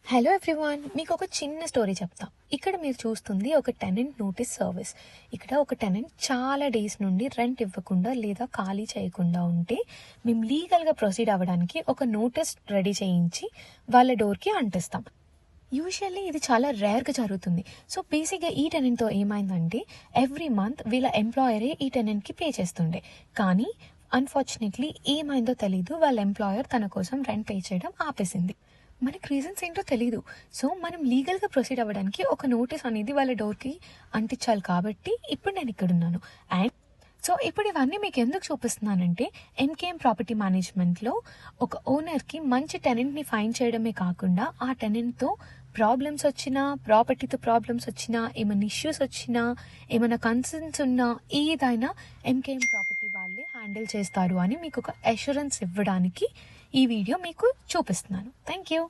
Hello everyone, మీకు ఒక చిన్న స్టోరీ చెప్తా. ఇక్కడ మీరు చూస్తుంది ఒక టెనెంట్ నోటీస్ సర్వీస్. ఇక్కడ ఒక టెనెంట్ చాలా డేస్ నుండి రెంట్ ఇవ్వకుండా లేదా ఖాళీ చేయకుండా ఉంటే మేము లీగల్గా ప్రొసీడ్ అవ్వడానికి ఒక నోటీస్ రెడీ చేయించి వాళ్ళ డోర్కి అంటిస్తాం. యూజువల్లీ ఇది చాలా రేర్గా జరుగుతుంది. సో బేసిక్గా ఈ టెనెంట్తో ఏమైందంటే ఎవ్రీ మంత్ వీళ్ళ ఎంప్లాయరే ఈ టెనెంట్కి పే చేస్తుండే. కానీ అన్ఫార్చునేట్లీ ఏమైందో తెలీదు, వాళ్ళ ఎంప్లాయర్ తన కోసం రెంట్ పే చేయడం ఆపేసింది. మనకి రీజన్స్ ఏంటో తెలీదు. సో మనం లీగల్గా ప్రొసీడ్ అవ్వడానికి ఒక నోటీస్ అనేది వాళ్ళ డోర్కి అంటించాలి. కాబట్టి ఇప్పుడు నేను ఇక్కడ ఉన్నాను. అండ్ సో ఇప్పుడు ఇవన్నీ మీకు ఎందుకు చూపిస్తున్నానంటే ఎంకేఎం ప్రాపర్టీ మేనేజ్మెంట్లో ఒక ఓనర్కి మంచి టెనెంట్ని ఫైండ్ చేయడమే కాకుండా ఆ టెనెంట్తో ప్రాబ్లమ్స్ వచ్చినా, ప్రాపర్టీతో ప్రాబ్లమ్స్ వచ్చినా, ఏమైనా ఇష్యూస్ వచ్చినా, ఏమైనా కన్సర్న్స్ ఉన్నా ఏదైనా ఎంకేఎం ప్రాపర్టీ వాళ్ళే హ్యాండిల్ చేస్తారు అని మీకు ఒక అష్యూరెన్స్ ఇవ్వడానికి ఈ వీడియో మీకు చూపిస్తున్నాను. Thank you.